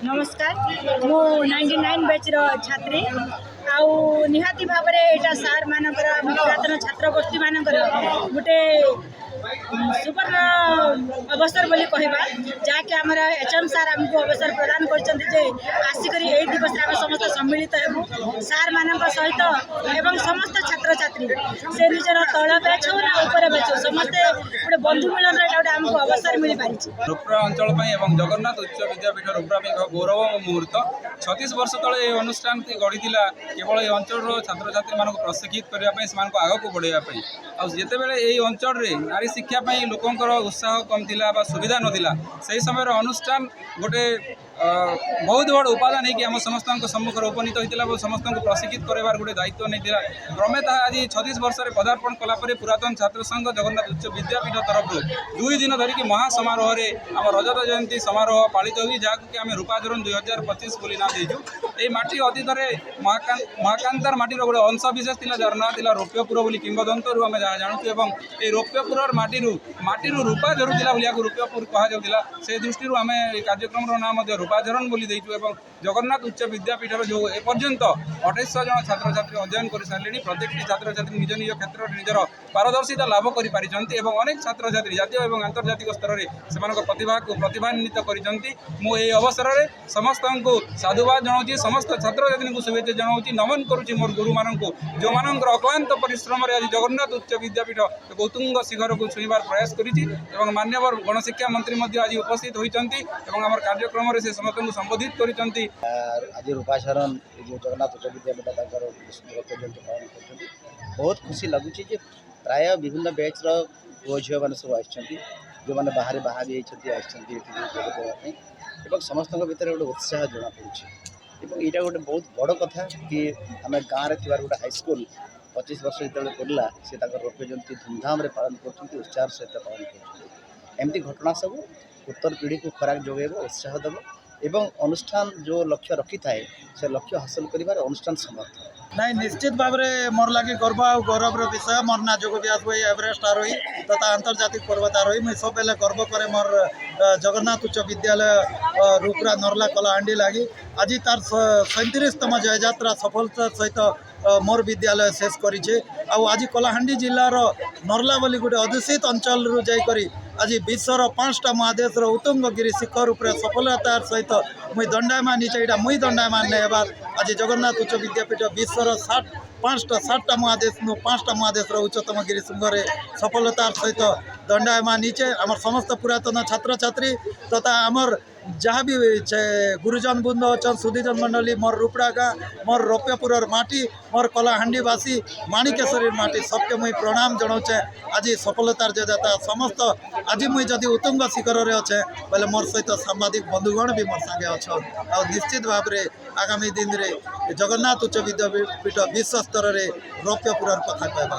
नमस्कार मु 99 बैच छात्री आउ निहाती भाव में यहाँ सार मानकर पुरातन छात्र गोष्ठी मानकर गोटे सुवर्ण अवसर बोली कहवा जहाँकि आमर एचएम सार आमको अवसर प्रदान कर आसिक यही दिवस आम समस्त सम्मिलित हेबू सार मान सहित एवं समस्त छात्र छात्री से निजर तल बैच हो ना ऊपर बैच हो समस्ते गोटे बंधु मिलन गोटे आमको अवसर मिल पारी रुप्रा अंचल जगन्नाथ उच्च विद्यापीठ रुप्रा गौरव मुहूर्त 36 वर्ष तले अनुष्ठान गढ़ी केवल ये अंचल छात्र छात्री मानक प्रशिक्षित करने से आग को बढ़ाई आते यही अंचल नारी शिक्षा लोकंर उत्साह कम थिला सुविधा नथिला से समय अनुष्ठान गोटे बहुत बड़ उपादान है आम समस्त सम्मुख उपनीत होता समस्त को प्रशिक्षित करार गोटे दायित्व नहीं क्रमे आज 36 वर्ष पदार्पण कलापर पुरातन छात्र संघ जगन्नाथ उच्च विद्यापीठ तरफ 2 दिन धरिकी महासमारोह आम रजत जयंती समारोह पालित हुई जहाँ कि आम रूपाचरण 2025 बोली ना देचु ये माटी अतीत महाकांतार माटीर गोटे अंश विशेष थी जार ना था रौप्यपुर बोली किंवदंतरू आम जहाँ जानूँ ये रौप्यपुर माटी रूपा झरुला बोलिया रौप्यपुर कहुला से दृष्टि आम कार्यक्रम नाम रूपाचरण बोली देचु जगन्नाथ उच्च विद्यापीठर जो एपर्यंत 2800 जन छात्र छात्री अध्ययन कर सारे प्रत्येक छात्र छात्री निज निज क्षेत्र में निजर पारदर्शिता लाभ कर अनेक छात्र छात्री जातीय और आंतर्जातिक स्तर में प्रतिभा को प्रतिभान्वित कर अवसर में समस्त को साधुवाद जनाऊँ समस्त छात्र छात्री को शुभेच्छा जनाऊँ नमन करुँच मोर गुरु मान जो मान अक्लांत परिश्रम आज जगन्नाथ उच्च विद्यापीठ एक उत्तुंग शिखर को छुईबार प्रयास कर मान्यवर गणशिक्षा मंत्री आज उपस्थित होती कार्यक्रम से समस्त को संबोधित कर आज रूपाचरण जो जगन्नाथ उच्च विद्यापीठ जयंती पालन कर बहुत खुशी लगुच प्राय विभिन्न बैच पुओ झील मैंने सब आई जो मैंने बाहर बाहर आसपाई समस्त भर गोटे उत्साह जना पड़े यहाँ गोटे बहुत बड़ कथा कि आम गाँव में थी गोटे हाईस्कल 25 वर्ष जो पड़ा सी रौप्य जयंती धूमधाम पालन कर उत्साह सहित पालन करमती घटना सब उत्तर पीढ़ी को खराक जोगेब उत्साह देव एवं अनुष्ठान जो लक्ष्य रखी थाए से लक्ष्य हासिल कर अनुष्ठान समर्थ नहीं निश्चित भाव में मोर लगे गर्व आ गौरव विषय मोर ना जोग व्यास भाई एवरेस्ट आरोही तथा अंतर्जातिक पर्वतारोही मुझे सब बेले गर्व करे मोर जगन्नाथ उच्च विद्यालय रूपरा नरला कलाहांडी लगी आज तार 37तम जययात्रा सफलता सहित मोर विद्यालय शेष करी आज कलाहांडी जिलार नरला बोली गोटे अदूषित अंचल रू जाइकरी आज विश्वर 5टा महादेश उत्तुंगगिरी शिखर उपर सफलतार सहित मुई दंडायमान यहाँ मुई दंडायमान नहीं आज जगन्नाथ उच्च विद्यापीठ विश्वर 5टा महादेश 5टा महादेश उच्चतम गिरी शृंगे सफलतार सहित दंडायमान नीचे आमर समस्त पुरातन छात्र छात्री तथा आमर जहाँ भी गुरुजन बृंद अच्छा सुधीजन मंडली मोर रूपड़ा गाँ मोर रौप्यपुर माटी मोर कलाहांडीवासी माणिकेश्वरी माटी सबके मुई प्रणाम जनाऊे आज सफलतार जयदाता समस्त आज मुई जदि उत्तुंग शिखर में अच्छे बोले मोर सहित सांबादिक बंधुगण भी मोर सागे अच्छा निश्चित भाव में आगामी दिन में जगन्नाथ उच्च विद्यापीठ विश्व स्तर में रौप्यपुर कथा कहवा।